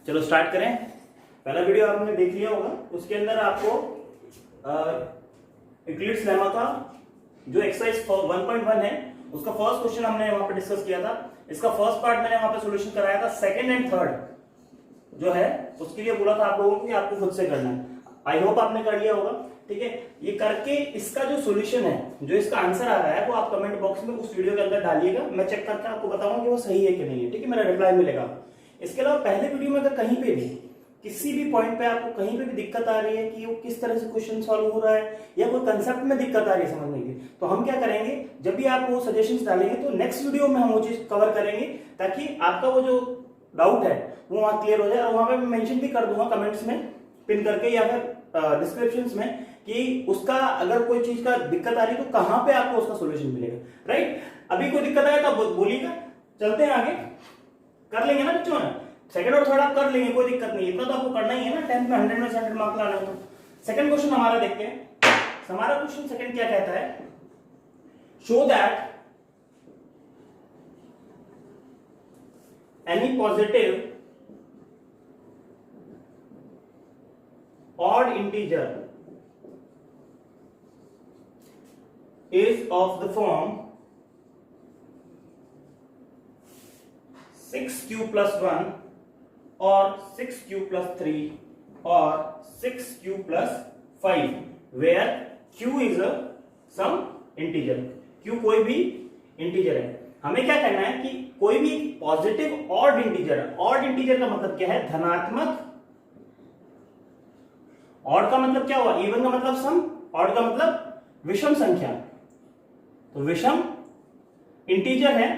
चलो स्टार्ट करें। पहला वीडियो आपने देख लिया होगा, उसके अंदर आपको यूक्लिड्स लेमा का जो एक्सरसाइज 1.1 है उसका फर्स्ट क्वेश्चन हमने वहां पे डिस्कस किया था। इसका फर्स्ट पार्ट मैंने वहां पे सॉल्यूशन कराया था। सेकंड एंड थर्ड जो है उसके लिए बोला था आप लोगों को कि आपको खुद से करना है। आई होप आपने कर लिया होगा। ठीक है, ये करके इसका जो सॉल्यूशन है, जो इसका आंसर आ रहा है, वो आप कमेंट बॉक्स में उस वीडियो के अंदर डालिएगा। मैं चेक करके आपको बताऊंगा कि वो सही है कि नहीं है। ठीक है, मेरा रिप्लाई मिलेगा। इसके अलावा पहले वीडियो में अगर कहीं पे भी किसी भी पॉइंट पे आपको कहीं पे भी दिक्कत आ रही है कि वो किस तरह से क्वेश्चन सॉल्व हो रहा है या कोई कंसेप्ट में दिक्कत आ रही है समझने की, तो हम क्या करेंगे, जब भी आप वो सजेशंस डालेंगे तो नेक्स्ट वीडियो में हम वो चीज कवर करेंगे, ताकि आपका वो जो डाउट है वो वहां क्लियर हो जाए। और वहां पे मैं मेंशन भी कर दूंगा कमेंट्स में पिन करके या फिर डिस्क्रिप्शंस में कि उसका अगर कोई चीज का दिक्कत आ रही है तो कहां पे आपको उसका सॉल्यूशन मिलेगा। राइट, अभी कोई दिक्कत आए तो बोलिएगा, चलते हैं आगे, कर लेंगे ना बच्चों। सेकंड और थर्ड आप कर लेंगे, कोई दिक्कत नहीं है। इतना तो आपको करना ही है ना, 10th में 100 में 100 मार्क लाना है। तो सेकंड क्वेश्चन हमारा देखते हैं। हमारा क्वेश्चन सेकंड क्या कहता है, show that any positive odd integer is of the form 6q plus 1 or 6q plus 3 or 6q plus 5 where q is a some integer। q कोई भी इंटीजर है। हमें क्या करना है कि कोई भी पॉजिटिव ऑड इंटीजर है। ऑड इंटीजर का मतलब क्या है, धनात्मक। ऑड का मतलब क्या हुआ, इवन का मतलब सम, ऑड का मतलब विषम संख्या। तो विषम इंटीजर है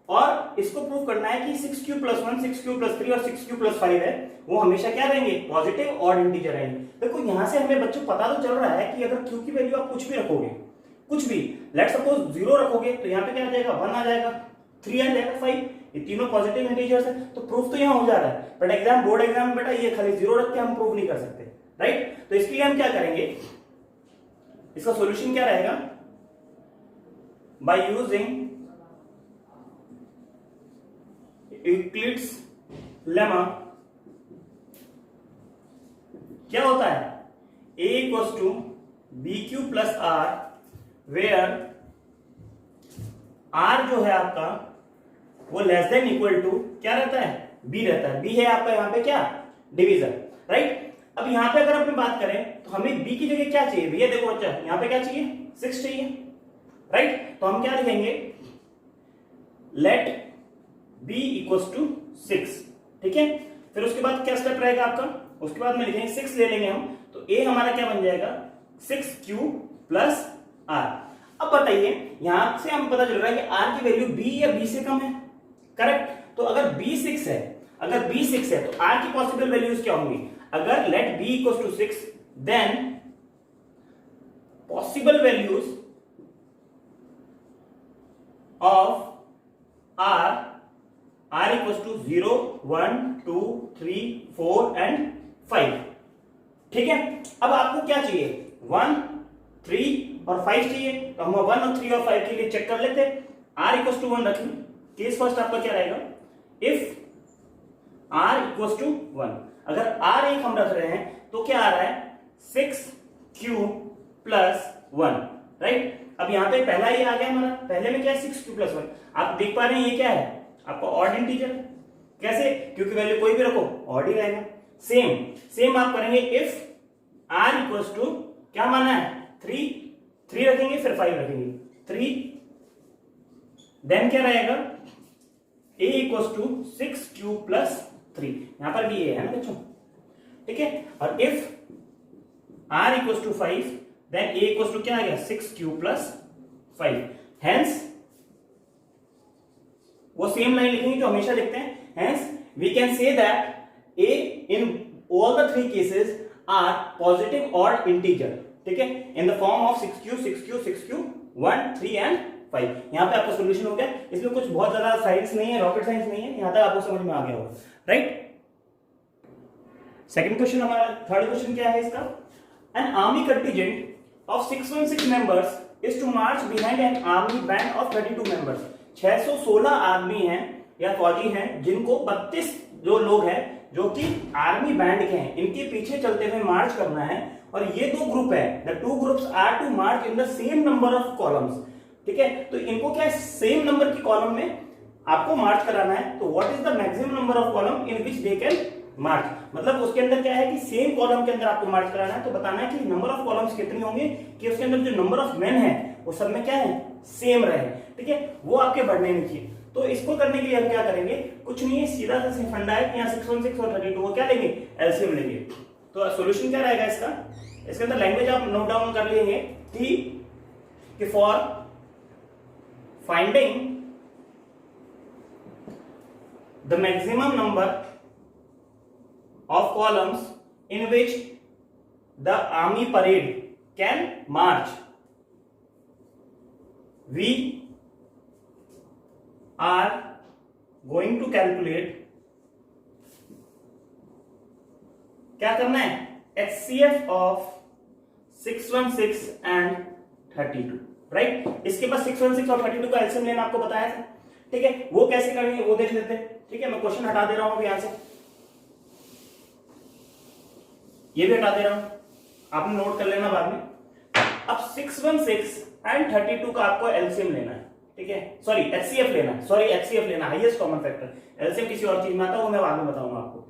और इसको प्रूव करना है कि 6q plus 1, 6q plus 3 और 6q plus 5 है, वो हमेशा क्या रहेंगे, पॉजिटिव ऑड इंटीजर रहेंगे। देखो यहां से हमें बच्चों पता तो चल रहा है कि अगर q की वैल्यू आप कुछ भी रखोगे, कुछ भी, लेट सपोज 0 रखोगे तो यहाँ पे क्या आ जाएगा, 1 आ जाएगा, 3 आ जाएगा, 5, ये तीनों पॉजिटिव इंटीजर्स है। तो प्रूफ तो यहाँ हो जा रहा है। बट एग्जाम, बोर्ड एग्जाम में बेटा ये खाली 0 रख के हम प्रूव नहीं कर सकते। राइट, तो इसके लिए हम क्या करेंगे, इसका सॉल्यूशन क्या रहेगा, बाय यूजिंग यूक्लिड्स लेमा। क्या होता है, a equals to bq plus r, where r जो है आपका वो लेस देन इक्वल टू क्या रहता है, b रहता है। b है आपका यहाँ पे क्या, डिवीजन। राइट, अब यहां पे अगर अपन बात करें तो हमें b की जगह क्या चाहिए भैया, देखो अच्छा यहां पे क्या चाहिए, 6 चाहिए। राइट, तो हम क्या लिखेंगे, लेट b इक्वल्स टू 6। ठीक है, फिर उसके बाद क्या स्टेप रहेगा आपका, उसके बाद में लिखेंगे 6 ले लेंगे हम, तो a हमारा क्या बन जाएगा, 6q प्लस r। अब बताइए, यहां से हम पता चल रहा है कि r की वैल्यू b या b से कम है। करेक्ट, तो अगर b 6 है, अगर b 6 है तो r की पॉसिबल वैल्यूज क्या होंगी, अगर let b equals to 6, then possible values of r equals to 0, 1, 2, 3, 4 and 5। ठीक है, अब आपको क्या चाहिए, 1, 3 और 5 चाहिए, तो हम 1 और 3 और 5 के लिए चेक कर लेते हैं। r इक्वल्स टू 1 रखें, केस फर्स्ट आपका क्या रहेगा, इफ r इक्वल्स टू 1, अगर r एक हम रख रहे हैं तो क्या आ रहा है, 6q प्लस 1। राइट, अब यहां पे पहला ही आ गया हमारा, पहले में क्या है, 6q प्लस 1। आप देख पा रहे हैं ये क्या है आपका ऑड इंटीजर। कैसे, क्योंकि वैल्यू कोई भी रखो ऑड ही रहेगा। सेम आप करेंगे, इफ r इक्वल्स टू क्या माना है, 3 रखेंगे, फिर 5 रखेंगे, 3, देन क्या रहेगा, a equals to 6q plus 3, यहां पर भी ये है ना बच्चों। ठीक है, और if r equals to 5, then a equals to क्या आ गया, 6q प्लस 5। हेंस वो सेम लाइन लिखेंगे जो हमेशा लिखते हैं। Hence we can say that a in all the 3 cases are positive odd integer. ठीक है, in the form of 6q 6q 6q 1, 3 and 5। यहां पे आपका सॉल्यूशन हो गया। इसमें कुछ बहुत ज्यादा साइंस नहीं है, रॉकेट साइंस नहीं है, यहां तक आपको समझ में आ गया होगा। राइट, सेकंड क्वेश्चन हमारा, थर्ड क्वेश्चन क्या है इसका, an army contingent of 616 members is to march behind an army band of 32 members. 616 आदमी हैं या फौजी हैं जिनको 32 जो लोग हैं जो कि आर्मी बैंड के हैं, इनके पीछे चलते हुए मार्च करना है। और ये दो ग्रुप है, the two groups are to march in the same number of columns. ठीक है, तो इनको क्या है, सेम नंबर की कॉलम में आपको मार्च कराना है। तो what is the maximum number of column in which they can march, मतलब उसके अंदर क्या है कि सेम कॉलम के अंदर आपको मार्च कराना है। तो बताना है कि नंबर ऑफ कॉलम्स कितनी होंगी कि उसके अंदर जो नंबर ऑफ मेन है वो सब में क्या है, सेम रहे। ठीक है, वो आपके बढ़ने नहीं चाहिए। तो इसको करने के लिए हम क्या करेंगे, कुछ नहीं है, सीधा सा फंडा है कि यहाँ 616 और 32 को क्या लेंगे, एलसीएम लेंगे। तो सॉल्यूशन क्या रहेगा इसका, इसके अंदर लैंग्वेज आप नोट डाउन कर लेंगे कि for finding the maximum number of columns in which the army parade can march, we are going to calculate, क्या करना है, HCF of 616 and 32, राइट। इसके पास 616 और 32 का एलसीएम लेना आपको बताया था। ठीक है, वो कैसे करेंगे वो देख लेते हैं। ठीक है, मैं क्वेश्चन हटा दे रहा हूं अभी यहां से, ये भी हटा दे रहा हूं, आपने नोट कर लेना बाद में। अब 616 एंड 32 का आपको एलसीएम लेना है। ठीक है, सॉरी एचसीएफ लेना है, सॉरी एचसीएफ लेना, हाईएस्ट कॉमन फैक्टर। एलसीएम किसी और चीज में आता है, वो मैं बाद में बताऊंगा आपको।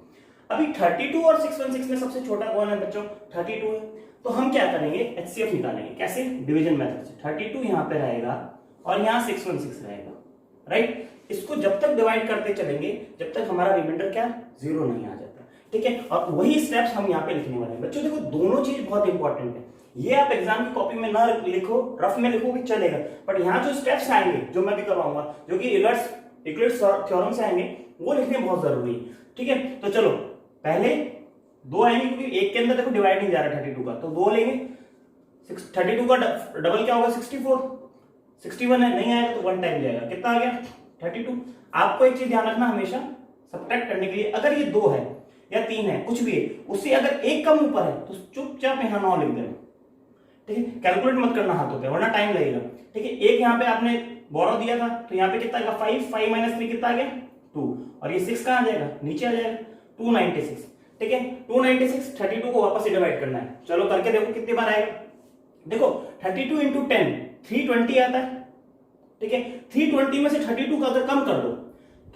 अभी 32 और 616 में सबसे छोटा कौन है बच्चों, 32 है। तो हम क्या करेंगे, एचसीएफ निकालेंगे। कैसे, डिवीजन मेथड से। 32 यहां पे रहेगा और यहां 616 रहेगा, राइट। इसको जब तक डिवाइड करते चलेंगे जब तक हमारा रिमाइंडर क्या, 0 नहीं आ जाता। ठीक है, और वही स्टेप्स हम यहाँ पे लिखने वाले हैं बच्चों। देखो दोनों चीज बहुत इंपॉर्टेंट है, ये आप एग्जाम की कॉपी में ना लिखो, रफ में लिखोगे चलेगा, बट यहाँ जो स्टेप्स आएंगे जो मैं भी करवाऊंगा, जो कि यूक्लिड्स थ्योरम से आएंगे, वो लिखने बहुत जरूरी है। ठीक है, तो चलो पहले दो आएंगे, क्योंकि एक के अंदर देखो डिवाइड नहीं जा रहा 32 का, तो दो लेंगे। 32 का डबल क्या होगा, 64, 61 है, नहीं आएगा तो 1 टाइम जाएगा, कितना आ गया 32। आपको एक चीज ध्यान रखना हमेशा, सब्ट्रैक्ट करने के लिए, अगर ये 2 है या 3 है, कुछ भी है, उससे अगर एक कम ऊपर है तो चुपचाप यहाँ 9 लिख देना। ठीक है, कैलकुलेट मत करना हाथों पे, वरना टाइम लगेगा। ठीक है, एक यहाँ पे आपने बोरो दिया था, तो यहाँ पे कितना आएगा, 5 माइनस 3 कितना आ गया, 2, और ये 6 कहाँ आ जाएगा, नीचे आ जाएगा, 296। ठीक है, 296, 32 को वापस से डिवाइड करना है। चलो करके देखो कितनी बार आएगा। देखो 32 इंटू 10 320 आता है। ठीक है, 320 में से 32 का अगर कम कर दो,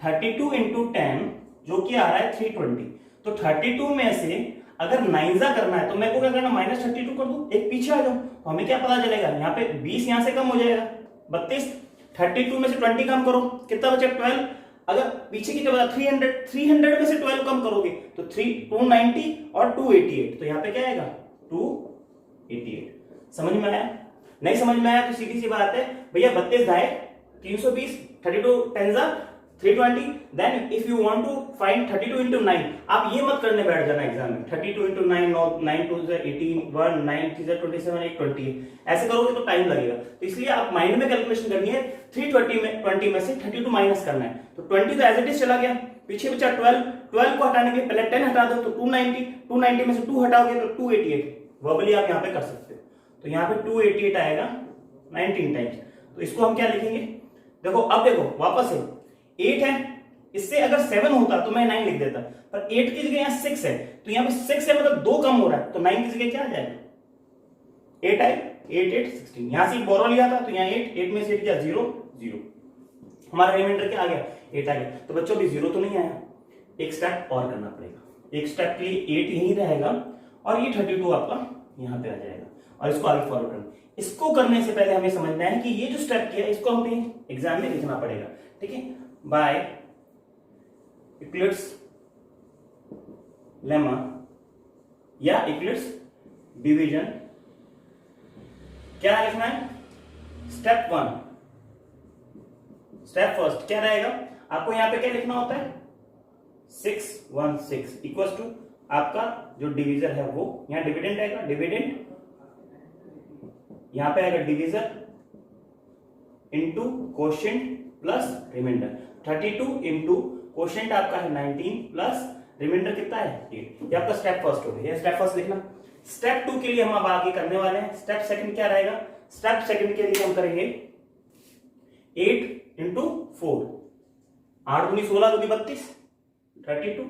32 इंटू 10 जो कि आ रहा है 320, तो 32 में से अगर 9 करना है तो मेरे को क्या करना, -32 कर दो, एक पीछे आ जाओ, तो हमें क्या पता चलेगा, यहाँ पे 20 यहां से कम हो जाएगा, 32, 32 में से 20 कम करो, कितना बचा 12, अगर पीछे की जगह 300 में से 12 कम करोगे तो 290 और 288, तो यहाँ पे क्या आएगा 288। समझ में आया, नहीं समझ में आया तो सीधी सी बात है भैया, 32 ढाई 320, 32 10 320, then if you want to find 32 into 9, आप ये मत करने बैठ जाना एग्जाम में 32 into 9, 9 2 18, 1 9 3 27 8 20, ऐसे करोगे तो टाइम लगेगा। तो इसलिए आप माइंड में कैलकुलेशन करनी है, 320 में से 32 माइनस करना है, तो 20 तो एज इट इज चला गया, पीछे बचा 12 को हटाने के लिए पहले 10 हटा दो, तो 290 में से 2 हटाओगे तो 288, वर्बली आप यहाँ पे कर सकते हो। तो यहाँ पे 288 आएगा 19 टाइम्स। तो इसको हम क्या लिखेंगे, देखो अब देखो वापस है, 8 है, इससे अगर 7 होता तो मैं 9 लिख देता, पर 8 की जगह यहाँ 6 है, तो यहाँ पे 6 है मतलब 2 कम हो रहा है, तो 9 की जगह क्या आ जाएगा 8 आए, 8 8 16, यहां से बोरो लिया था तो यहाँ 8 में से क्या 0 0, हमारा रिमाइंडर क्या आ गया 8 आ गया। तो बच्चों अभी 0 तो नहीं आया, एक स्टेप और करना पड़ेगा, एक स्टेप के लिए 8 यहीं रहेगा और ये 32 आपका यहाँ पे आ जाएगा, और इसको आगे फॉलो करना। इसको करने से पहले हमें समझना है कि ये जो स्टेप किया इसको हमें एग्जाम में लिखना पड़ेगा। ठीक है, बाय यूक्लिड्स लेमा या यूक्लिड्स डिवीजन, क्या लिखना है, स्टेप 1, स्टेप फर्स्ट क्या रहेगा, आपको यहां पे क्या लिखना होता है 616 इक्वल टू आपका जो डिवीजर है वो, यहां डिविडेंड आएगा, डिविडेंड यहां पे आएगा divisor into quotient plus remainder, 32 into quotient आपका है 19 प्लस रिमाइंडर कितना है 8। ये आपका स्टेप फर्स्ट हो गया, स्टेप फर्स्ट लिखना। स्टेप 2 के लिए हम अब आगे करने वाले हैं, स्टेप सेकंड क्या रहेगा, स्टेप सेकंड के लिए हम करेंगे 8 इंटू 4, 8 दूनी 16 दूनी 32, 32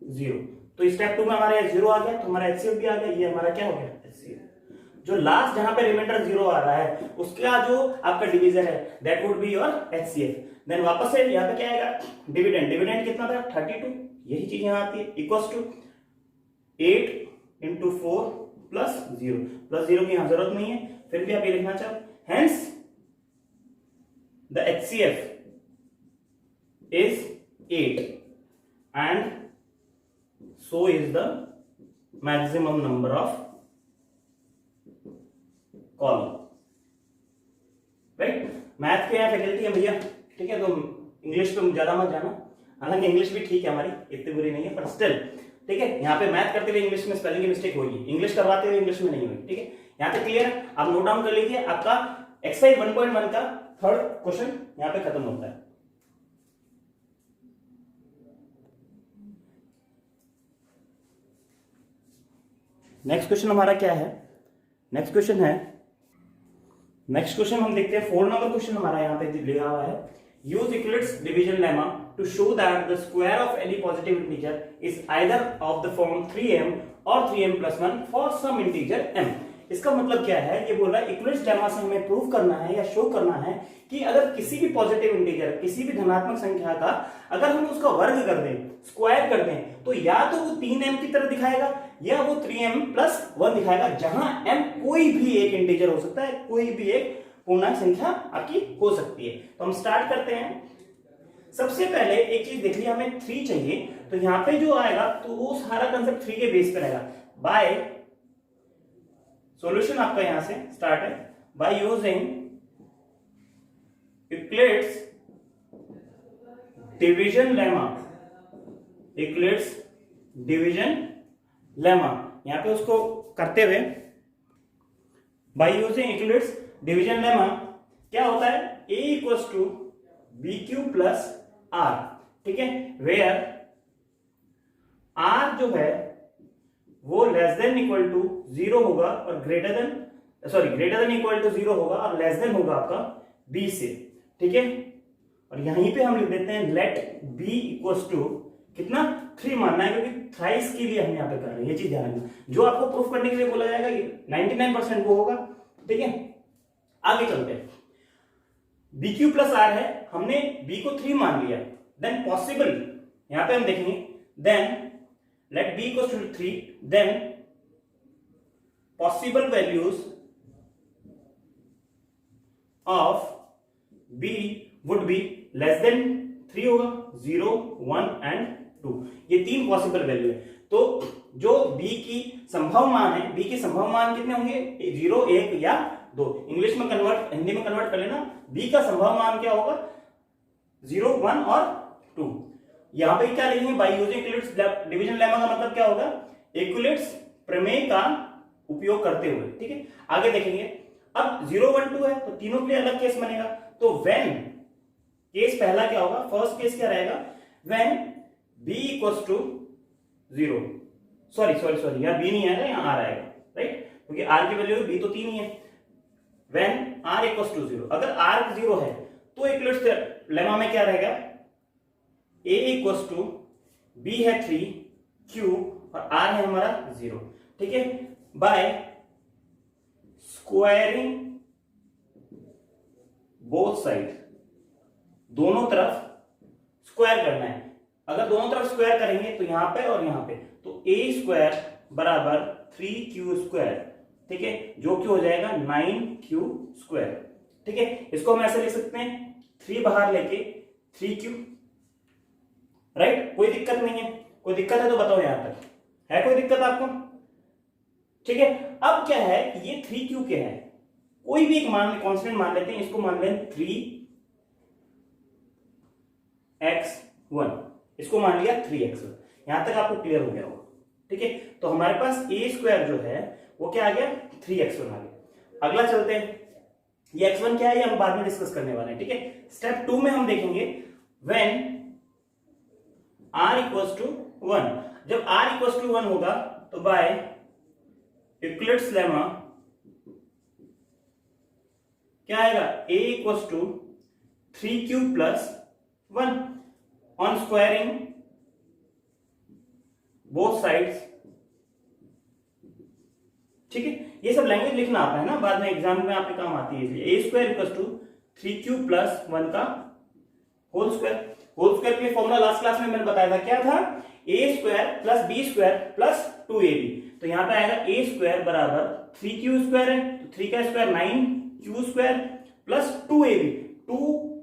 जीरो। तो स्टेप 2 में हमारे 0 आ गया, तो हमारा एचसीएफ भी आ गया, ये हमारा क्या हो गया एचसीएफ। जो लास्ट जहां पे रिमाइंडर 0 आ रहा है उसका जो आपका डिवीजन है that would be your HCF. देन वापस से यहाँ पे क्या आएगा डिविडेंड, डिविडेंड कितना था 32, यही चीज यहाँ आती है, equals to 8 into 4 plus 0, plus 0 की यहाँ जरूरत नहीं है, फिर भी आप ये लिखना चाहो, hence the HCF is 8 and so is the maximum number of column, right. Math के यहाँ फैकल्टी है भैया, ठीक है, तो इंग्लिश पे ज्यादा मत जाना, हालांकि इंग्लिश भी ठीक है हमारी, इतनी बुरी नहीं है, पर स्टिल ठीक है, यहाँ पे मैथ करते हुए इंग्लिश में स्पेलिंग की मिस्टेक होगी, इंग्लिश करवाते हुए इंग्लिश में नहीं होगी, ठीक है। यहाँ पे क्लियर है, आप नोट डाउन कर लीजिए, आपका एक्सरसाइज 1.1 का थर्ड क्वेश्चन यहाँ पे खत्म होता है। नेक्स्ट क्वेश्चन हमारा क्या है, नेक्स्ट क्वेश्चन हम देखते हैं 4 नंबर क्वेश्चन हमारा यहाँ पे लिखा हुआ है, use Euclid's division lemma to show that the square of any positive integer is either of the form 3m और 3m+1 for some integer m। इसका मतलब क्या है, ये बोल रहा है यूक्लिड्स लेमा से हमें प्रूव करना है या शो करना है कि अगर किसी भी पॉजिटिव इंटीजर, किसी भी धनात्मक संख्या का अगर हम उसका वर्ग कर दें, स्क्वायर कर दें, तो या तो वो 3m की तरह दिखाएगा या वो 3m+1 दिखाएगा, जहां m कोई भी एक इंटीजर हो सकता है, कोई भी एक पूर्णांक संख्या आपकी हो सकती है। तो हम स्टार्ट करते हैं। सबसे पहले एक चीज देख लिया, हमें 3 चाहिए, तो यहां पे जो आएगा तो वो सारा कंसेप्ट 3 के बेस पे रहेगा। बाय सॉल्यूशन आपका यहां से स्टार्ट है, by using Euclid's division lemma, Euclid's division lemma, यहां पे उसको करते हुए by using Euclid's division lemma क्या होता है, a equals to b q plus r, ठीक है, वेयर r जो है वो लेस देन इक्वल टू 0 होगा और ग्रेटर देन इक्वल टू 0 होगा और लेस देन होगा आपका b से, ठीक है। और यहीं पे हम लिख देते हैं लेट b इक्वल्स टू कितना 3 मानना है, क्योंकि थ्राइस के लिए हम यहाँ पे कर रहे हैं, ये चीज ध्यान रखना। जो आपको प्रूफ करने के लिए बोला जाएगा ये 99% वो होगा, ठीक है। आगे चलते हैं, बी क्यू प्लस आर है, हमने b को 3 मान लिया, देन पॉसिबल यहां पे हम देखेंगे, then let b equals to 3, then possible values of b would be less than 3 होगा, 0, 1 एंड 2, ये 3 पॉसिबल वैल्यू है। तो जो b की संभव मान है, b के संभव मान कितने होंगे, 0, 1 या 2। इंग्लिश में कन्वर्ट, हिंदी में कन्वर्ट कर लेना, b का संभव मान क्या होगा 0, 1 और 2। यहां पे क्या लिखेंगे, by using Euclid's division lemma का मतलब क्या होगा, यूक्लिड्स प्रमेय का उपयोग करते हुए, ठीक है। आगे देखेंगे, अब 0, 1, 2 है तो तीनों के लिए अलग केस बनेगा, तो व्हेन केस पहला क्या होगा, फर्स्ट केस क्या रहेगा, when b equals to 0, sorry यहाँ b नहीं आएगा, यहाँ r आएगा, राइट, क्योंकि r की वैल्यू b तो 3 ही है। When r इक्वल्स टू 0, अगर r 0 है तो यूक्लिड्स लेमा में क्या रहेगा, a इक्वल्स टू b है 3, q और r है हमारा 0, ठीक है। बाय स्क्वायरिंग बोथ साइड, दोनों तरफ स्क्वायर करना है, अगर दोनों तरफ स्क्वायर करेंगे तो यहां पे और यहां पे, तो a स्क्वायर बराबर 3q स्क्वायर, ठीक है, जो कि हो जाएगा 9q स्क्वायर, ठीक है। इसको हम ऐसे लिख सकते हैं 3 बाहर लेके 3q, राइट, कोई दिक्कत नहीं है, कोई दिक्कत है तो बताओ, यहां तक है कोई दिक्कत आपको, ठीक है। अब क्या है कि ये 3q क्या है, कोई भी एक मान कांस्टेंट मान लेते हैं, इसको मान लें 3x1, इसको मान लिया 3x1, यहां तक आपको क्लियर हो गया होगा, ठीक है। तो हमारे पास a स्क्वायर जो है वो क्या आ गया 3x1 आ गया। अगला चलते हैं, ये x1 क्या है ये हम बाद में डिस्कस करने वाले हैं, ठीक है। स्टेप 2 में हम देखेंगे व्हेन r इक्वल्स टू 1, जब r इक्वल्स टू 1 होगा तो बाय यूक्लिड्स लेमा क्या आएगा, a equals to 3q plus 1 on squaring both sides, ठीक है। ये सब लैंग्वेज लिखना आता है ना, बाद में एग्जाम में आपके काम आती है। इसलिए A square equal to 3q plus 1 का होल स्क्वायर। होल स्क्वायर के लिए फॉर्मूला लास्ट क्लास में मैंने बताया था, क्या था, A square plus B square plus 2ab। तो यहां पे आएगा ए स्क्वायर बराबर 3q स्क्वायर है, तो 3 का square 9q square plus 2ab, 2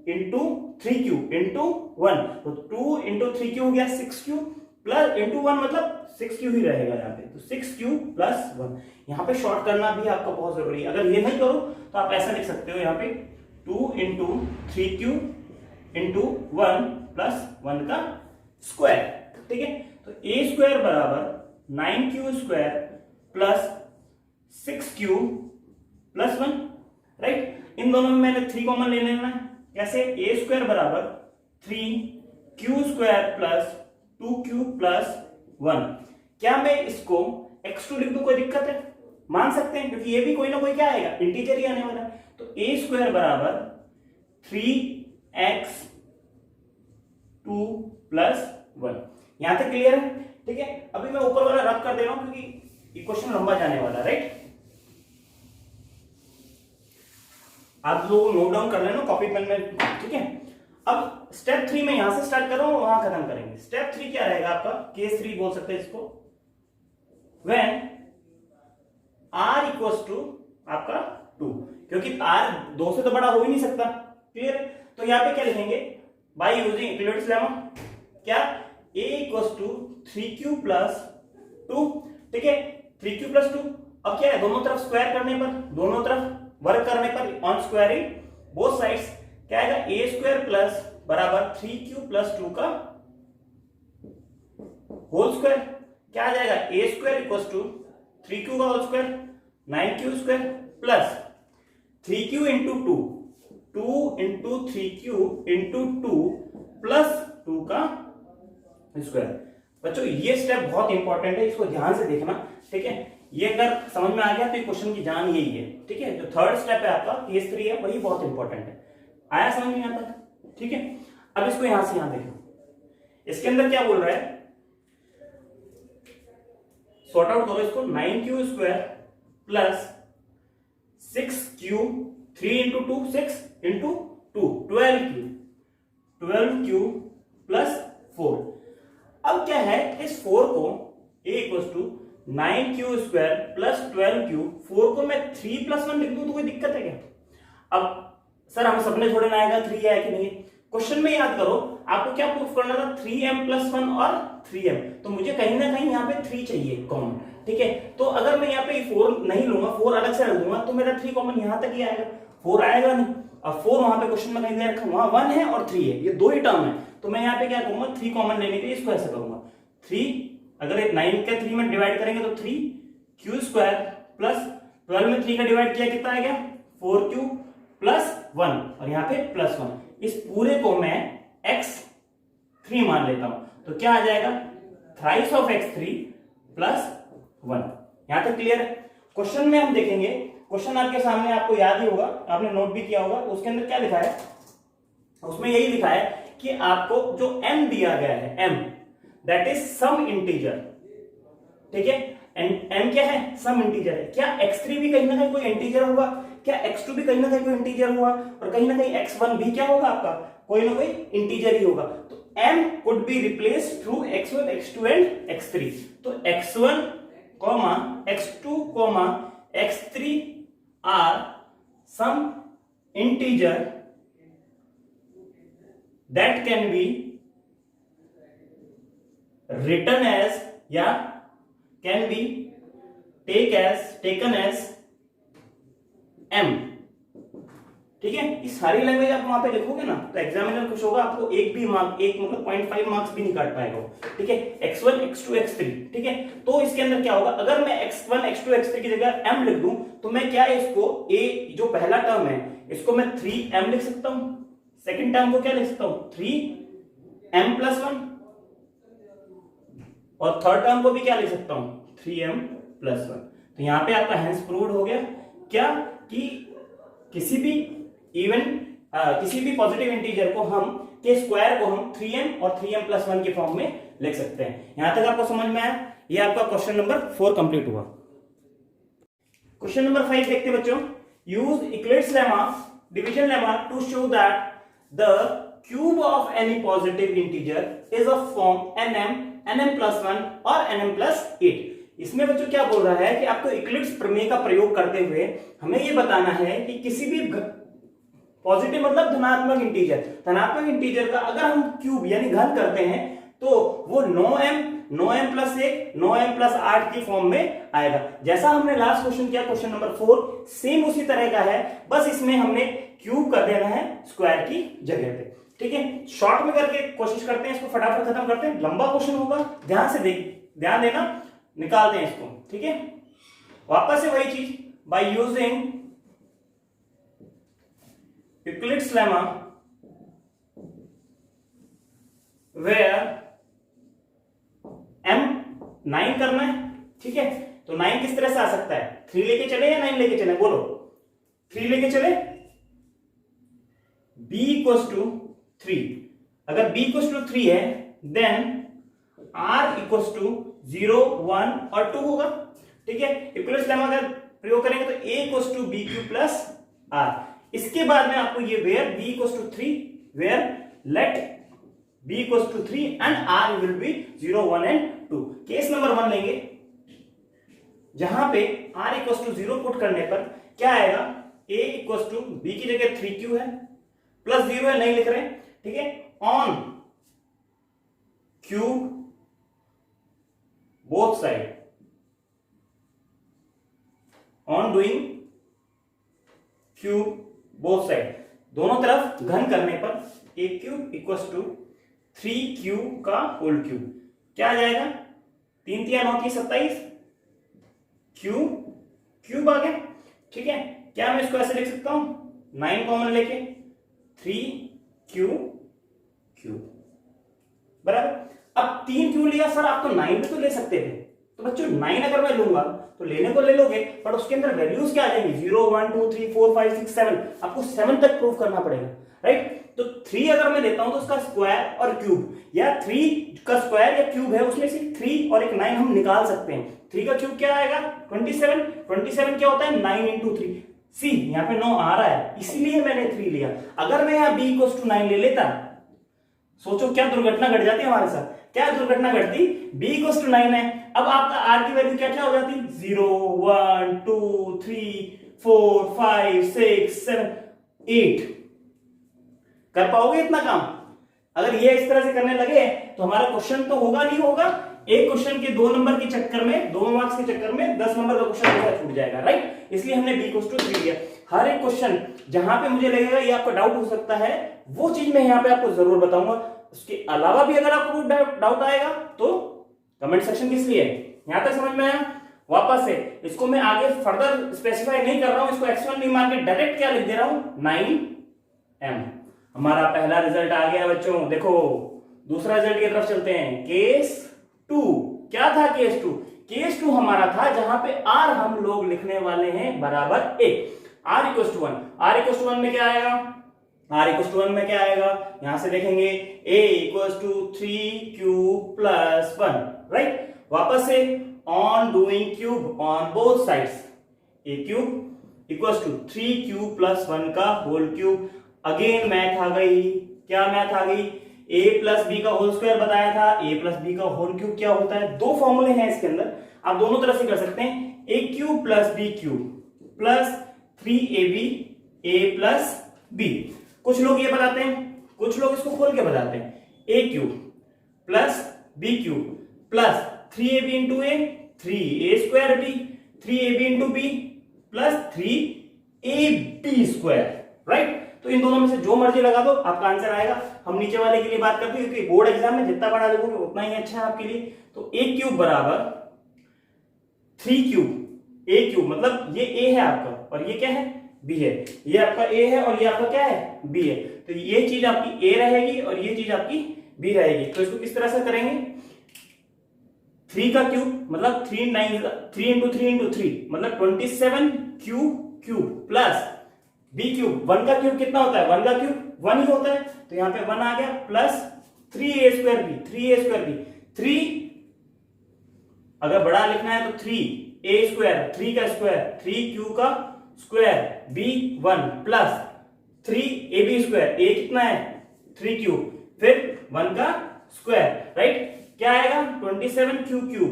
into 3q into 1, तो 2 इंटू 3q हो गया 6q प्लस इंटू 1 मतलब 6q ही रहेगा यहाँ पे, तो 6q प्लस 1। यहाँ पे शॉर्ट करना भी आपका बहुत जरूरी है। अगर ये नहीं करो तो आप ऐसा लिख सकते हो यहाँ पे 2 इंटू 3q इंटू 1 प्लस 1 का स्क्वायर, ठीक है। तो ए स्क्वायर बराबर 9q square plus 6q plus 1, right. इन दोनों में मैंने 3 कॉमन ले लेना है। कैसे, ए स्क्वायर बराबर 3q square plus 2q plus 1। क्या मैं इसको x2 लिख दूं, कोई दिक्कत है, मान सकते हैं, क्योंकि ये भी कोई ना कोई क्या आएगा, इंटीजर ही आने वाला है। तो ए स्क्वायर बराबर 3x2 प्लस 1। यहां तक क्लियर है, ठीक है। अभी मैं ऊपर वाला रब कर दे रहा हूं क्योंकि इक्वेशन लंबा जाने वाला, राइट। आप लोग नोट डाउन कर लेना कॉपी पेन में, ठीक है। अब स्टेप 3 में यहां से स्टार्ट कर रहा हूं, वहां खत्म करेंगे। स्टेप 3 क्या रहेगा आपका, केस 3 बोल सकते हैं इसको, व्हेन r इक्वल्स टू आपका 2, क्योंकि r 2 से तो बड़ा हो ही नहीं सकता, क्लियर है। तो यहां पे क्या लिखेंगे, बाय यूजिंग इक्विवेलेंस लेमा, क्या, a equals to 3q plus 2, ठीक है, 3q प्लस 2। अब क्या है, दोनों तरफ स्क्वायर करने पर, दोनों तरफ वर्क करने पर, ऑन स्क्वायरिंग बोथ साइड्स, क्या आएगा, ए स्क्वायर प्लस बराबर 3q प्लस 2 का होल स्क्वायर। क्या आ जाएगा, ए स्क्वायर इक्वल टू 3q का whole square 9q square plus 3q into 2 into 3q into 2 plus 2 का स्क्वायर। बच्चों ये स्टेप बहुत इंपॉर्टेंट है, इसको ध्यान से देखना, ठीक है। ये अगर समझ में आ गया तो ये क्वेश्चन की जान यही है, ठीक है। जो थर्ड स्टेप है आपका, केस 3 है, वही बहुत इंपॉर्टेंट है। आया समझ में आता है, ठीक है। अब इसको यहां से यहां देखो, इसके अंदर क्या बोल रहा है, सॉर्ट आउट करो इसको, 9q square plus 6q, 3 into 2 6 into 2 12q plus 4। अब क्या है, इस 4 को a equal to 9q square plus 12q, 4 को मैं 3 प्लस 1 लिख दूं तो कोई दिक्कत है क्या। अब सर हम सपने थोड़े ना आएगा 3 है कि नहीं, क्वेश्चन में याद करो आपको क्या प्रूफ करना था, 3m प्लस 1 और 3m, तो मुझे कहीं ना कहीं यहाँ पे 3 चाहिए कॉमन, ठीक है। तो अगर मैं यहाँ पे 4 नहीं लूंगा, 4 अलग से रख दूंगा, तो मेरा 3 कॉमन यहाँ तक ही आएगा, 4 आएगा नहीं। अब 4 वहां पे क्वेश्चन में कहीं दे रखा, वहां 1 है और 3 है, ये दो ही टर्म है, तो मैं यहाँ पे क्या करूंगा, 3 कॉमन लेने के लिए इसको ऐसे करूंगा, 3 अगर 9 का 3 में डिवाइड करेंगे तो 3q स्क्वायर प्लस 12 में 3 का डिवाइड किया कितना आ गया, 4q प्लस 1, और यहाँ पे प्लस 1। इस पूरे को मैं x3 मान लेता हूं, तो क्या आ जाएगा, थ्राइस ऑफ x3 प्लस 1। यहां तक क्लियर है। क्वेश्चन में हम देखेंगे, क्वेश्चन आपके सामने, आपको याद ही होगा, आपने नोट भी किया होगा, उसके अंदर क्या लिखा है, उसमें यही लिखा है कि आपको जो m दिया गया है, m that is some integer, ठीक है। m क्या है, सम इंटीजर है। क्या x3 भी कहीं ना कहीं कोई इंटीजर होगा, क्या x2 भी कहीं ना कहीं कोई इंटीजर हुआ, और कहीं ना कहीं x1 भी क्या होगा आपका, कोई ना कोई इंटीजर ही होगा। तो m could be replaced through x1, x2 and x3। तो x1, x2, x3 are some integer that can be written as या can be taken as m, ठीक है। इस सारी लैंग्वेज आप वहां पे लिखोगे ना तो एग्जामिनर खुश होगा, आपको एक भी मार्क, एक मतलब 0.5 मार्क्स भी नहीं काट पाएगा, ठीक है। x1, x2, x3, ठीक है। तो इसके अंदर क्या होगा, अगर मैं x1, x2, x3 की जगह m लिख दूं तो मैं क्या है, इसको a जो पहला टर्म है इसको मैं 3m लिख सकता हूं, सेकंड टर्म को क्या लिख सकता हूं, 3m प्लस 1, और थर्ड टर्म को भी क्या लिख सकता हूं, 3m प्लस 1। तो यहां पे आपका हेंस प्रूव्ड हो गया क्या, कि किसी भी इवन किसी भी पॉजिटिव इंटीजर को हम के स्क्वायर को हम 3m और 3m+1 के फॉर्म में लिख सकते हैं। यहां तक आपको समझ में आया? ये आपका क्वेश्चन नंबर 4 कंप्लीट हुआ। क्वेश्चन नंबर 5 देखते हैं बच्चों। Use Euclid's lemma, division lemma to show that the cube of any positive integer is of form nm, nm+1 और nm+8। इसमें बच्चों क्या बोल रहा है कि आपको यूक्लिड्स प्रमेय का प्रयोग करते हुए हमें यह बताना है कि किसी भी पॉजिटिव मतलब धनात्मक इंटीजर का अगर हम क्यूब यानी घन करते हैं तो वो 9m, 9m+1, 9m+8 की फॉर्म में आएगा। जैसा हमने लास्ट क्वेश्चन किया क्वेश्चन नंबर 4, सेम उसी तरह का है, बस इसमें हमने क्यूब कर देना है स्क्वायर की जगह पे। ठीक है, शॉर्ट में करके कोशिश करते हैं, इसको फटाफट खत्म करते हैं। लंबा क्वेश्चन होगा, ध्यान देना, निकालते हैं इसको। ठीक है, वापस से वही चीज, by using Euclid's lemma where m 9 करना है। ठीक है, तो 9 किस तरह से आ सकता है? 3 लेके चले या 9 लेके चले? बोलो, 3 लेके चले। b = 3। अगर b = 3 है देन r = 0, 1 और 2 होगा। ठीक है, यूक्लिड्स लेमा अगर प्रयोग करेंगे तो a = bq + r। इसके बाद में आपको ये where b = 3, where let b = 3 and r will be 0, 1 and 2। Case number 1 लेंगे, जहां पे r = 0 पुट करने पर क्या आएगा? a = b की जगह 3q है, प्लस 0 है, नहीं लिख रहे। ठीक है, on cube both side, on doing cube both side, दोनों तरफ घन करने पर a³ = 3q का होल क्यूब। क्या आ जाएगा? 3 × 9 = 27, क्यूब आ गया। ठीक है, क्या मैं इसको ऐसे लिख सकता हूं? 9 कॉमन लेके 3q बराबर। अब 3q लिया सर, आप तो 9 भी तो ले सकते थे। तो बच्चों 9 अगर मैं लूंगा तो लेने को ले लोगे, पर उसके अंदर वैल्यूज क्या आ जाएंगी? 0, 1, 2, 3, 4, 5, 6, 7। आपको 7 तक प्रूव करना पड़ेगा, राइट? तो 3 अगर मैं लेता हूं तो उसका स्क्वायर और क्यूब, या 3 का स्क्वायर या क्यूब है, उसमें से 3 और एक 9 हम निकाल सकते हैं। 3 का क्यूब क्या आएगा? 27। 27 क्या होता है? 9 × 3। सी यहाँ पे 9 आ रहा है, इसीलिए मैंने 3 लिया। अगर मैं यहाँ b = 9 ले लेता, सोचो क्या दुर्घटना घट जाती हमारे साथ। क्या दुर्घटना घटती? b = 9 है, अब आपका r की वैल्यू क्या हो जाती? 0, 1, 2, 3, 4, 5, 6, 7, 8। कर पाओगे इतना काम? अगर ये इस तरह से करने लगे तो हमारा क्वेश्चन तो होगा नहीं होगा। एक क्वेश्चन के 2 नंबर के चक्कर में, 2 मार्क्स के चक्कर में 10 नंबर का क्वेश्चन छूट जाएगा, राइट? इसलिए हमने b = 3 लिया। हर एक क्वेश्चन जहां पे मुझे लगेगा ये आपको डाउट हो सकता है, वो चीज मैं यहाँ पे आपको जरूर बताऊंगा। उसके अलावा भी अगर आपको डाउट आएगा तो कमेंट सेक्शन किस लिए है। यहां तक समझ में आया? वापस से इसको मैं आगे फर्दर स्पेसिफाई नहीं कर रहा हूं, इसको x1 नहीं मान के डायरेक्ट क्या लिख दे रहा हूं? 9m। हमारा पहला रिजल्ट आ गया बच्चों। देखो दूसरा रिजल्ट की तरफ चलते हैं। केस 2 क्या था? केस 2 हमारा था जहां पे r हम लोग लिखने वाले हैं बराबर a। r = 1। r = 1 में क्या आएगा? r = 1 में क्या आएगा? यहां से देखेंगे a = 3q + 1, राइट? वापस से on doing cube on both sides, a³ = 3q + 1 का होल क्यूब। अगेन मैथ आ गई। क्या मैथ आ गई? a + b का होल स्क्वायर बताया था, a + b का होल क्यूब क्या होता है? 2 फॉर्मूले हैं इसके अंदर, आप दोनों तरह से कर सकते हैं। a³ + b³ + 3ab a + b। कुछ लोग ये बताते हैं, कुछ लोग इसको खोल के बताते हैं। a³ + b³ + 3ab × a, 3a² b, 3ab × b + 3ab², right? तो इन दोनों में से जो मर्जी लगा दो, आपका आंसर आएगा। हम नीचे वाले के लिए बात करते हैं क्योंकि बोर्ड एग्जाम में जितना बड़ा लिखोगे उतना ही अच्छा है आपके लिए। तो a³ बराबर 3q, a³ मतलब ये a है आपका और ये क्या है? b है। ये आपका a है और ये आपका क्या है? b है। तो ये चीज आपकी a रहेगी और ये चीज आपकी b रहेगी। तो इसको किस तरह से करेंगे? 3 का क्यूब मतलब 3 × 3 मतलब 27q³ प्लस बी क्यूब, 1 का क्यूब कितना होता है, 1 का क्यूब 1 ही होता है, तो यहाँ पे 1 आ गया plus 3a square b, 3a square b, 3 अगर बड़ा लिखना है तो 3a स्क्वायर, 3 का स्क्वायर, 3q का square, b 1 plus 3ab square, a कितना है 3q, फिर 1 का स्क्वायर, राइट। क्या आएगा 27q क्यूब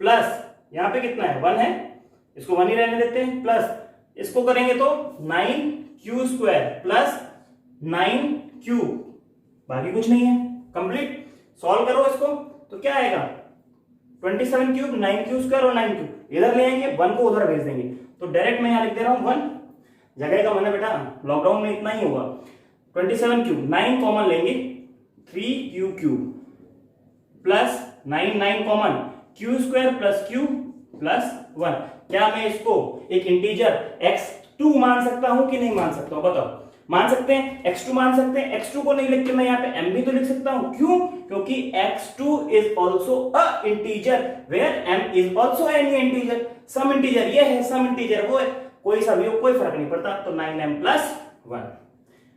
प्लस यहां पे कितना है 1 है, इसको 1 ही रहने देते हैं, प्लस इसको करेंगे तो 9q स्क्वायर प्लस 9q, बाकी कुछ नहीं है, कंप्लीट। सॉल्व करो इसको तो क्या आएगा 27 क्यूब, 9q स्क्वायर और 9q इधर ले आएंगे, 1 को उधर भेज देंगे, तो डायरेक्ट मैं यहां लिख दे रहा हूं 1, जगह का मन है बेटा, लॉकडाउन में इतना ही होगा। 27 क्यूब 9 कॉमन लेंगे, 3q cube plus 9 common, q square plus q plus 1। क्या मैं इसको एक इंटीजर x2 मान सकता हूं कि नहीं मान सकता हूं, बताओ। मान सकते हैं, x2 मान सकते हैं। x2 को नहीं लिख के मैं यहाँ पे m भी तो लिख सकता हूं, क्यों, क्योंकि x2 is also a integer where m is also any integer, some integer ये है, सम इंटीजर वो है, कोई सा भी हो कोई फर्क नहीं पड़ता। तो 9m प्लस 1,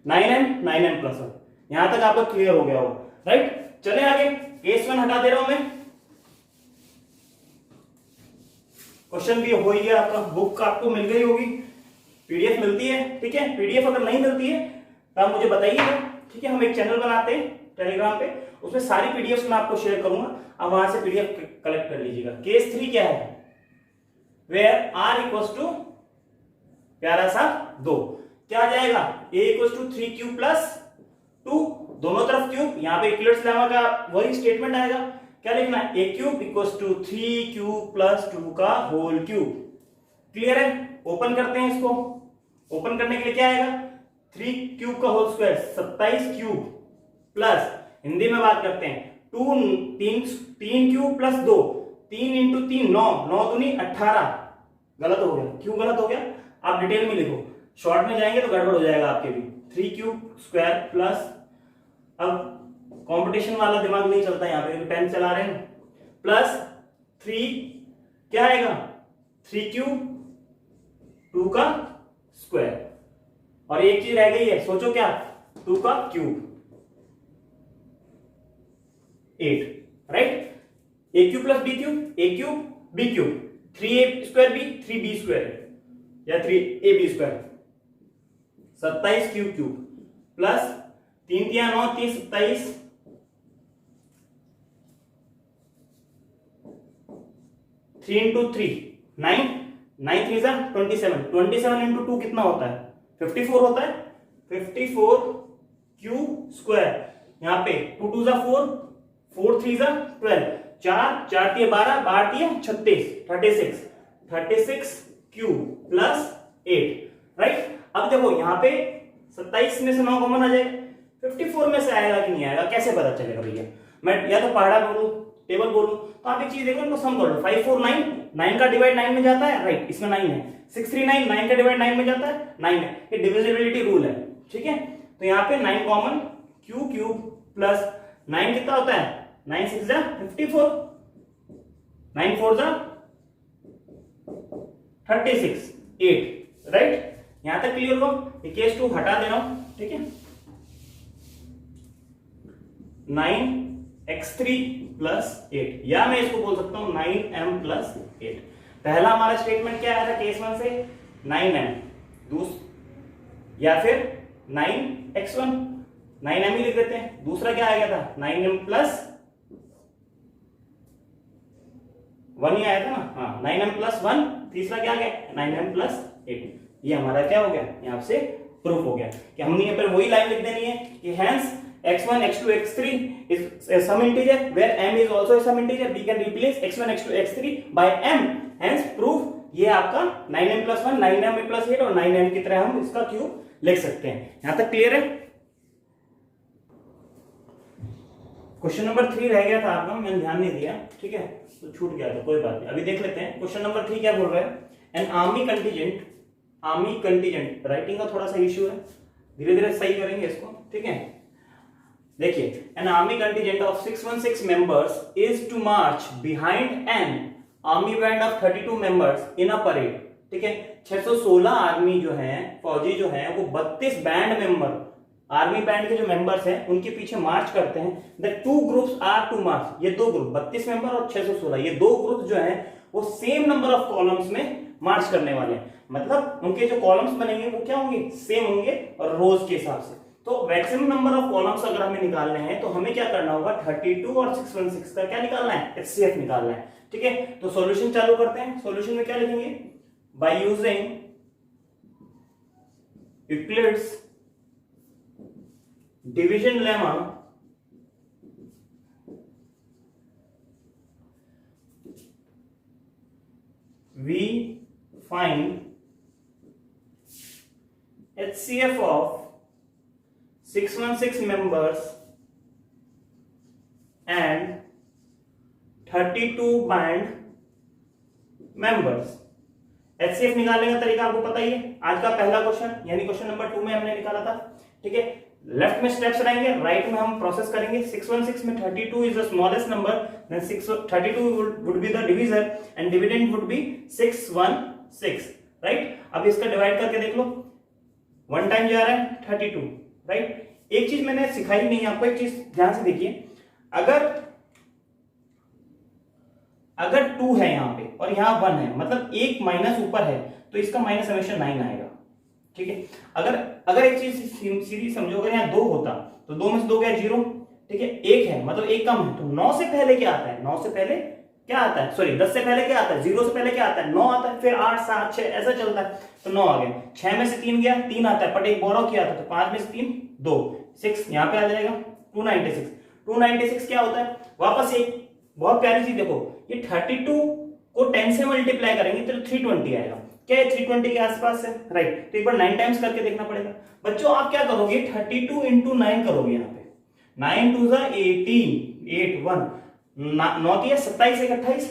9m प्लस 1, यहां तक आपका क्लियर हो गया होगा, राइट। चले आगे, केस 1 हटा दे रहा हूं मैं, क्वेश्चन भी हो ही गया आपका, बुक आपको मिल गई होगी, पीडीएफ मिलती है, ठीक है। पीडीएफ अगर नहीं मिलती है तो आप मुझे बताइएगा, ठीक है। हम एक चैनल बनाते हैं टेलीग्राम पे, उसमें सारी पीडीएफ मैं आपको शेयर करूंगा, आप वहां से पीडीएफ कलेक्ट कर लीजिएगा। केस 3 क्या है, वेयर r इक्वल्स टू प्यारा सा 2, क्या आ जाएगा a equals to 3q plus 2, दोनों तरफ क्यूब, यहाँ पे यूक्लिड्स लेमा का वही स्टेटमेंट आएगा, क्या लिखना है a cube equals to 3q plus 2 का होल क्यूब। क्लियर है, ओपन करते हैं इसको, ओपन करने के लिए क्या आएगा 3 क्यूब का whole square 27 cube plus, Hindi में बात करते हैं 3 क्यूब प्लस 2, 3 इंटू 3 9, 9 दूनी 18, गलत हो गया, क्यों गलत हो गया आप डिटेल में लिखो, शॉर्ट में जाएंगे तो गड़बड़ हो जाएगा आपके भी। 3 क्यूब स्क्वायर प्लस, अब कंपटीशन वाला दिमाग नहीं चलता यहाँ पे, पेन चला रहे हैं, प्लस 3 क्या आएगा 3 क्यूब 2 का स्क्वायर, और एक चीज रह गई है, सोचो क्या, 2 का cube 8, right. A cube plus B cube, A cube B cube, 3a square B 3b square या 3ab square, 27 cube plus 3 3 9 3 27, 3 into 3 9, 9 3 27, 27 into 2 कितना होता है 54 होता है, 54 क्यू स्क्वायर, यहाँ पे 2 2 4, 4 3 12, 4 4 3 12, 12 3 36, 36 क्यू प्लस 8, राइट। अब देखो यहाँ पे 27 में से 9 कॉमन आ जाएगा, 54 में से आएगा कि नहीं आएगा, कैसे पता चलेगा भैया, मैं या तो पहाड़ा बोलूं टेबल बोलूं, तो आप एक चीज देखो, इनको सम कर लो, 5 4 9, 9 का डिवाइड 9 में जाता है, राइट, इसमें 9 है, 6 3 9, 9 का डिवाइड 9 में जाता है, 9 है, ये डिविजिबिलिटी रूल है, ठीक है। तो यहाँ पे 9 कॉमन, क्यू क्यूब प्लस 9 कितना होता है, 9 6 54, 9 4 36, 8, राइट। यहां तक क्लियर हो, केस 2 हटा दे रहा हूं, ठीक है। 9x3 प्लस 8, या मैं इसको बोल सकता हूं 9m प्लस 8। पहला हमारा स्टेटमेंट क्या आया था केस 1 से 9m, या फिर 9x1, 9m ही लिख देते हैं। दूसरा क्या आ गया था 9m प्लस 1 ही आया था ना, हाँ 9m प्लस 1। तीसरा क्या आ गया 9m प्लस 8। ये हमारा क्या हो गया, यहां से प्रूफ हो गया कि हमने यहाँ पर वही लाइन लिख देनी है कि hence x1 x2 x3 is a sum integer where m is also a sum integer, we can replace x1 x2 x3 by m, hence proof ये आपका 9m plus 1, 9m plus 8 और 9m की तरह हम इसका क्यूब लिख सकते हैं। यहां तक क्लियर है। क्वेश्चन नंबर 3 रह गया था आपका, मैंने ध्यान नहीं दिया, ठीक है, तो छूट गया था, कोई बात नहीं, अभी देख लेते हैं। क्वेश्चन नंबर 3 क्या बोल रहा है, एन आर्मी कंटीजेंट, राइटिंग का थोड़ा सा इश्यू है, धीरे धीरे सही करेंगे इसको, ठीक है। देखिए, an army contingent of 616 members is to march behind an army band of 32 members in a parade, ठीक है। 616 आर्मी जो है, फौजी जो है, वो 32 बैंड मेंबर, आर्मी बैंड के जो मेंबर्स हैं उनके पीछे मार्च करते हैं। The two groups are to march, ये दो ग्रुप 32 मेंबर और 616, ये दो ग्रुप जो है वो सेम नंबर ऑफ कॉलम्स में मार्च करने वाले हैं। मतलब उनके जो कॉलम्स बनेंगे वो क्या होंगे, सेम होंगे और रोज के हिसाब से। तो मैक्सिमम नंबर ऑफ कॉलम्स अगर हमें निकालने हैं तो हमें क्या करना होगा, 32 और 616 का क्या निकालना है, एचसीएफ निकालना है। ठीक है, तो सॉल्यूशन चालू करते हैं। सॉल्यूशन में क्या लिखेंगे, by using Euclid's division lemma we find HCF of 616 members and 32 band members। HCF निकालने का तरीका आपको पता ही है, आज का पहला क्वेश्चन यानी क्वेश्चन नंबर 2 में हमने निकाला था। ठीक है, लेफ्ट में स्टेप्स रहेंगे, राइट में हम प्रोसेस करेंगे। 616 में 32 is the smallest number, then 32 would be the divisor and dividend would be 616, right. अब इसका डिवाइड करके देख लो, 1 टाइम जा रहा है 32, राइट। एक चीज मैंने सिखाई नहीं आपको, एक चीज ध्यान से देखिए, अगर 2 है यहाँ पे और यहाँ 1 है, मतलब एक माइनस ऊपर है, तो इसका माइनस हमेशा 9 आएगा। ठीक है, अगर एक चीज सीधी समझो, अगर यहाँ 2 होता तो 2 में से 2 गया 0। ठीक है, 1 है मतलब 1 कम है, तो 9 से पहले क्या आता है, 9 से पहले क्या आता है, सॉरी 10 से पहले क्या आता है, 0 से पहले क्या आता है, 9 आता है, फिर 8 7 6 ऐसा चलता है, तो 9 आ गया। 6 में से 3 गया, 3 आता है, बट एक बोरो किया था, तो 5 में से 3 2, 6 यहाँ पे आ जाएगा 296। 296 क्या होता है, वापस एक बहुत प्यारी चीज देखो, ये 32 को 10 से मल्टीप्लाई करेंगे तो 320 आएगा। क्या है, 320 के आसपास है, राइट। तो एक बार 9 टाइम्स करके देखना पड़ेगा। बच्चों आप क्या करोगे, 32 इंटू 9 करोगे, यहाँ पे 9 2 18 8 1 9 27 1 28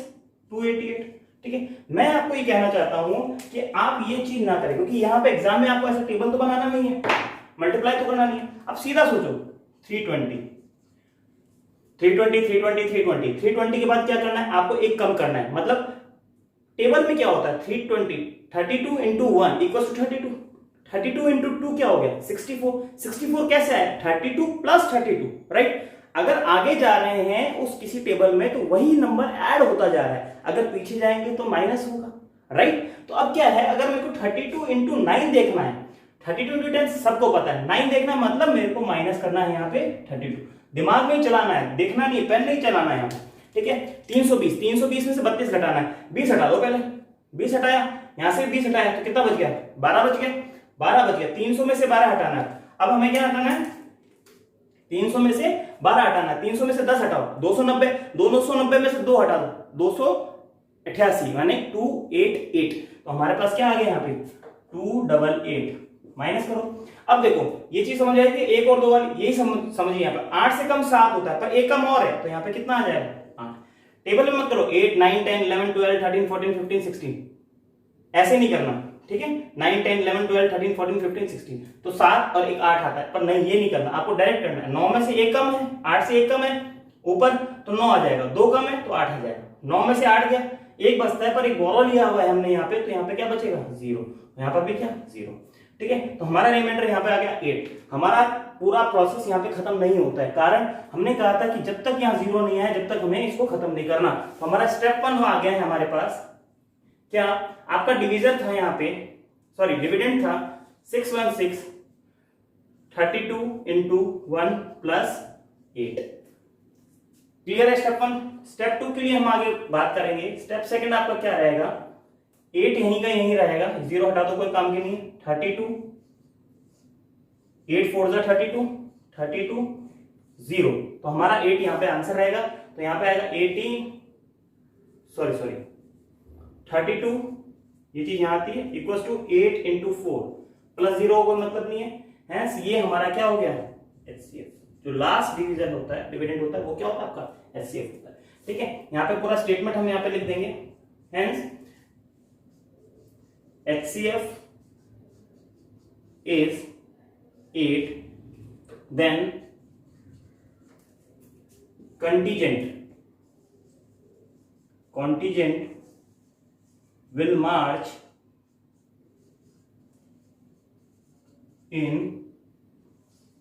288। ठीक है, मैं आपको ये कहना चाहता हूं कि आप ये चीज ना करें, क्योंकि यहाँ पे एग्जाम में आपको ऐसा टेबल तो बनाना नहीं है, मल्टीप्लाई तो करना नहीं है। आप सीधा सोचो 320 320 320 320 320 के बाद क्या करना है, आपको एक कम करना है। मतलब टेबल में क्या होता है, 320 32 इंटू 1 इक्वल टू 32, 32 इंटू 2 क्या हो गया 64। 64 कैसे आया, 32 प्लस 32, राइट। अगर आगे जा रहे हैं उस किसी टेबल में तो वही नंबर ऐड होता जा रहा है, अगर पीछे जाएंगे तो माइनस होगा, राइट। तो अब क्या है, अगर मेरे को 32 इंटू 9 देखना है, 32 इंटू 10 सबको पता है, 9 देखना है, मतलब मेरे को माइनस करना है यहाँ पे 32। दिमाग में चलाना है, देखना नहीं, पेन नहीं चलाना है यहाँ पे। ठीक है, 320 में से 32 घटाना है, 20 हटा दो पहले, 20 हटाया, यहां से 20 हटाया तो कितना बच गया, 12 बच गया, 12 बच गया। 300 में से 12 हटाना है, अब हमें क्या हटाना है, 300 में से 12 हटाना है, 300 में से 10 हटाओ, 290, 290 में से 2 हटा दो, 288 माने 288। तो हमारे पास क्या आ गया यहाँ पे 288, माइनस करो। अब देखो ये चीज समझ आएगी, 1 और 2 वाली यही समझिए, यहाँ पे 8 से कम 7 होता है, पर एक कम और है, तो यहाँ पे कितना आ जाएगा 8। टेबल में मत करो 8 9 10 11 12 13 14 15 16, ऐसे नहीं करना। ठीक है, 9 10 11 12 13 14 15 16, तो 7 और एक 8 आता है, पर नहीं ये नहीं करना, आपको डायरेक्ट करना है। 9 में से 1 कम है, 8 से 1 कम है ऊपर, तो 9 आ जाएगा, 2 कम है तो 8 आ जाएगा। 9 में से 8 गया, एक बचता है, पर एक बोरो लिया हुआ है हमने यहाँ पे, तो यहाँ पे क्या बचेगा 0, यहाँ पर भी क्या 0। ठीक है, तो हमारा रिमाइंडर यहाँ पे आ गया 8। हमारा पूरा प्रोसेस यहाँ पे खत्म नहीं होता है, कारण हमने कहा था कि जब तक यहाँ 0 नहीं आया जब तक हमें इसको खत्म नहीं करना। तो हमारा स्टेप 1 आ गया है हमारे पास, क्या आपका डिवीजन था यहाँ पे, सॉरी डिविडेंड था 616 32 इंटू 1 प्लस 8। क्लियर है स्टेप 1। स्टेप 2 के लिए हम आगे बात करेंगे। स्टेप सेकंड आपका क्या रहेगा, 8 यहीं का यहीं रहेगा, 0 हटा दो, कोई काम की नहीं। 32 8 4 जा 32 32 0, तो हमारा 8 यहाँ पे आंसर रहेगा। तो यहाँ पे आएगा 18 सॉरी 32, ये चीज यहाँ आती है, इक्वल टू 8 इंटू 4 प्लस 0 कोई मतलब नहीं है, हैंस ये हमारा क्या हो गया एचसीएफ। जो लास्ट डिवीजन होता है, डिविडेंड होता है, वो क्या होता है आपका एचसीएफ होता है। ठीक है, यहाँ पे पूरा स्टेटमेंट हम यहाँ पे लिख देंगे, hence HCF is 8, then contingent will march in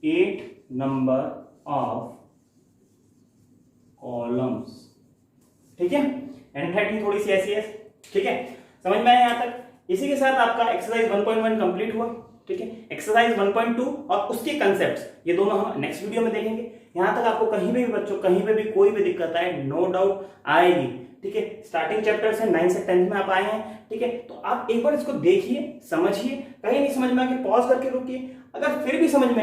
8 number of columns। ठीक है, हैंडराइटिंग थोड़ी सी ऐसी है, ठीक है, समझ में आया यहां तक। इसी के साथ आपका एक्सरसाइज 1.1 कंप्लीट हुआ, ठीक है। एक्सरसाइज 1.2 और उसके कंसेप्ट्स ये दोनों हम नेक्स्ट वीडियो में देखेंगे। यहां तक आपको कहीं भी बच्चों कहीं पे भी कोई भी दिक्कत आए, नो डाउट आएगी, ठीक है। स्टार्टिंग चैप्टर से 9 से 10 में आप आए हैं, ठीक है, तो आप एक बार इसको देखिए, समझिए, कहीं नहीं समझ में आके पॉज करके रुकिए। अगर फिर भी समझ में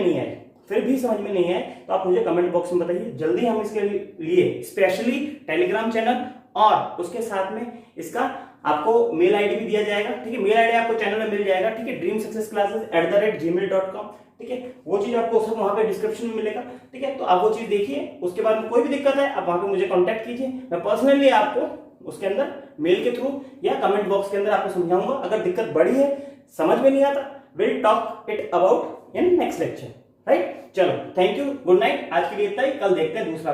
नहीं आए, तो आप मुझे कमेंट बॉक्स में बताइए, जल्दी हम इसके लिए स्पेशली टेलीग्राम चैनल और उसके साथ में इसका आपको मेल आईडी भी दिया जाएगा, ठीक है। मेल आईडी आपको चैनल में मिल जाएगा, ठीक है, dreamsuccessclasses@gmail.com, ठीक है। वो चीज आपको सब वहां पे डिस्क्रिप्शन में मिलेगा, ठीक है। तो आप वो चीज देखिए, उसके बाद में कोई भी दिक्कत है आप वहां पे मुझे कांटेक्ट कीजिए, मैं पर्सनली आपको उसके अंदर मेल के थ्रू या कमेंट बॉक्स के अंदर आपको समझाऊंगा। अगर दिक्कत बड़ी है, समझ में नहीं आता, will talk it about in next lecture, right. चलो, थैंक यू, गुड नाइट, आज के लिए इतना ही, कल देखते हैं दूसरा